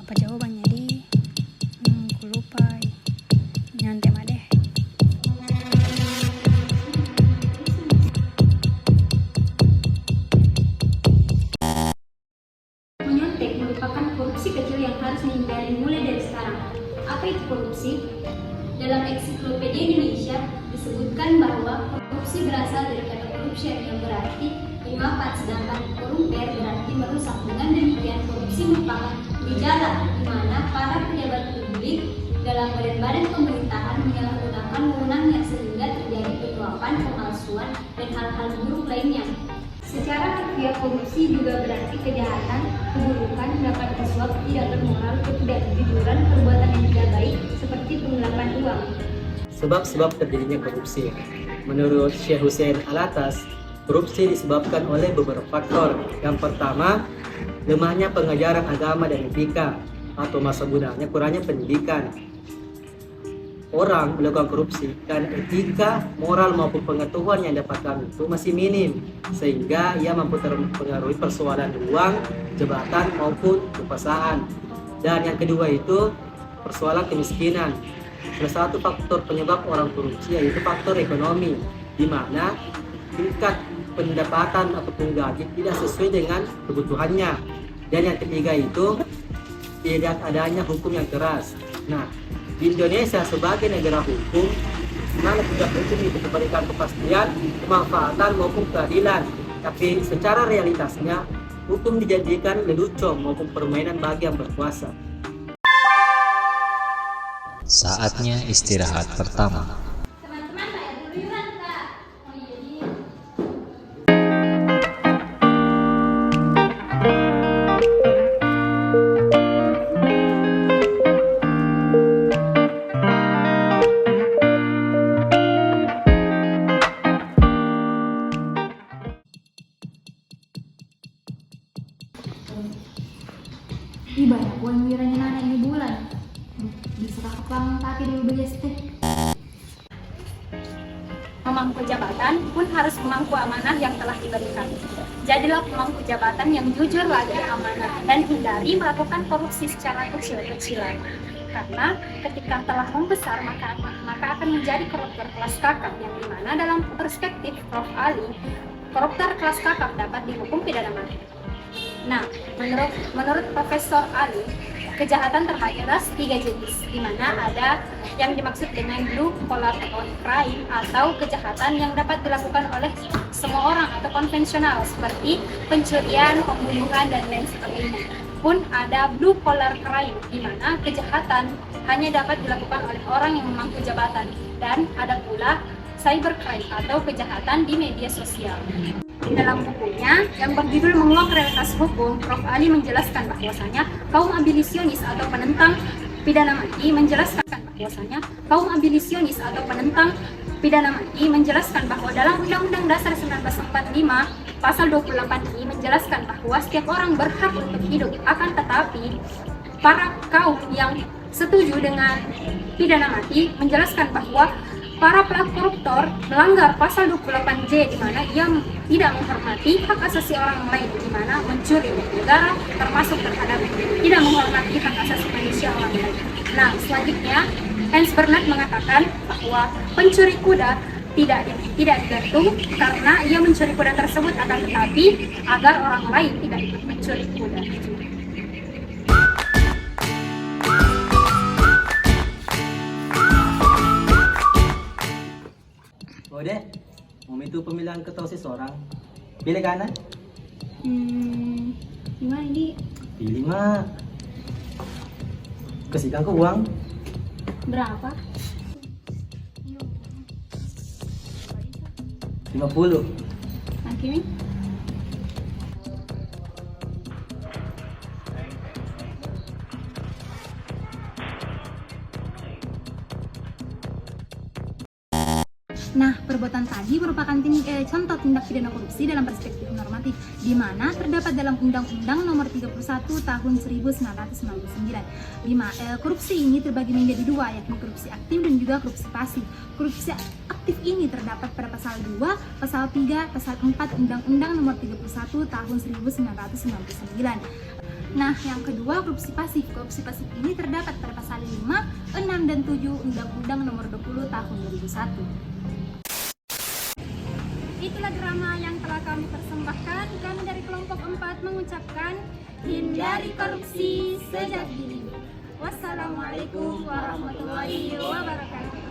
Apa jawabannya di? Aku lupa. Nyantai mah deh. Menyontek merupakan korupsi kecil yang harus dihindari mulai dari sekarang. Apa itu korupsi? Dalam Ensiklopedia Indonesia disebutkan bahwa korupsi berasal dari kata corruption yang berarti menyuapan, sedangkan corrupere berarti merusak. Dengan demikian, korupsi merupakan gejala di mana para pejabat publik dalam badan-badan pemerintahan menyalahgunakan wewenangnya sehingga terjadi penyuapan, pemalsuan, dan hal-hal buruk lainnya. Secara harfiah, korupsi juga berarti kejahatan, keburukan, dapat disuap, tidak bermoral, ketidakjujuran, perbuatan yang tidak baik, seperti penggelapan uang. Sebab-sebab terjadinya korupsi. Menurut Syekh Hussein Alatas, korupsi disebabkan oleh beberapa faktor. Yang pertama, lemahnya pengajaran agama dan etika, atau masa mudanya kurangnya pendidikan. Orang melakukan korupsi dan etika, moral maupun pengetahuan yang dapatkan itu masih minim, sehingga ia mampu terpengaruhi persoalan uang, jabatan maupun kekuasaan. Dan yang kedua itu persoalan kemiskinan. Salah satu faktor penyebab orang korupsi yaitu faktor ekonomi, di mana tingkat pendapatan ataupun gaji tidak sesuai dengan kebutuhannya. Dan yang ketiga itu tidak adanya hukum yang keras. Nah, di Indonesia sebagai negara hukum, mana tidak hukum itu memberikan kepastian, kemanfaatan maupun keadilan. Tapi secara realitasnya, hukum dijadikan lelucon maupun permainan bagi yang berkuasa. Saatnya istirahat pertama. Teman-teman, bayar dulu iuran, Kak. Oh iya, iya. Ih, banyak uang wiranya nana ini bulan. Bisa kakak pakai dulu beli teh. Pemangku jabatan pun harus memangku amanah yang telah diberikan. Jadilah pemangku jabatan yang jujur lagi amanah dan hindari melakukan korupsi secara kecil-kecilan. Karena ketika telah membesar maka akan menjadi koruptor kelas kakap, yang dimana dalam perspektif Prof. Ali, koruptor kelas kakap dapat dihukum pidana mati. Nah, menurut Profesor Ali, kejahatan terbagi atas 3 jenis, di mana ada yang dimaksud dengan blue collar crime atau kejahatan yang dapat dilakukan oleh semua orang atau konvensional seperti pencurian, pembunuhan, dan lain sebagainya. Pun ada blue collar crime, di mana kejahatan hanya dapat dilakukan oleh orang yang memangku jabatan, dan ada pula cybercrime atau kejahatan di media sosial. Di dalam bukunya yang berjudul Menguak Realitas Hukum, Prof. Ali menjelaskan bahwasanya kaum abolisionis atau penentang pidana mati menjelaskan bahwa dalam Undang-Undang Dasar 1945 pasal 28 ini menjelaskan bahwa setiap orang berhak untuk hidup, akan tetapi para kaum yang setuju dengan pidana mati menjelaskan bahwa para pelaku koruptor melanggar pasal 28J, di mana ia tidak menghormati hak asasi orang lain, di mana mencuri uang negara termasuk terhadap tidak menghormati hak asasi manusia orang lain. Nah, selanjutnya Hans Bernard mengatakan bahwa pencuri kuda tidak digantung karena ia mencuri kuda tersebut, akan tetapi agar orang lain tidak ikut mencuri kuda. Udah, mau itu pemilihan ketua OSIS seorang. Pilih kanan? Gimana ini? Pilih mah. Kasihkan ke uang. Berapa? 50. Akhirnya? Nah, perbuatan tadi merupakan contoh tindak pidana korupsi dalam perspektif normatif, di mana terdapat dalam Undang-Undang Nomor 31 Tahun 1999. Korupsi ini terbagi menjadi dua, yakni korupsi aktif dan juga korupsi pasif. Korupsi aktif ini terdapat pada pasal 2, pasal 3, pasal 4 Undang-Undang Nomor 31 Tahun 1999. Nah, yang kedua korupsi pasif. Korupsi pasif ini terdapat pada pasal 5, 6, dan 7 Undang-Undang Nomor 20 Tahun 2001. Itulah drama yang telah kami persembahkan. Kami dari kelompok 4 mengucapkan hindari korupsi sejak dini. Wassalamualaikum warahmatullahi wabarakatuh.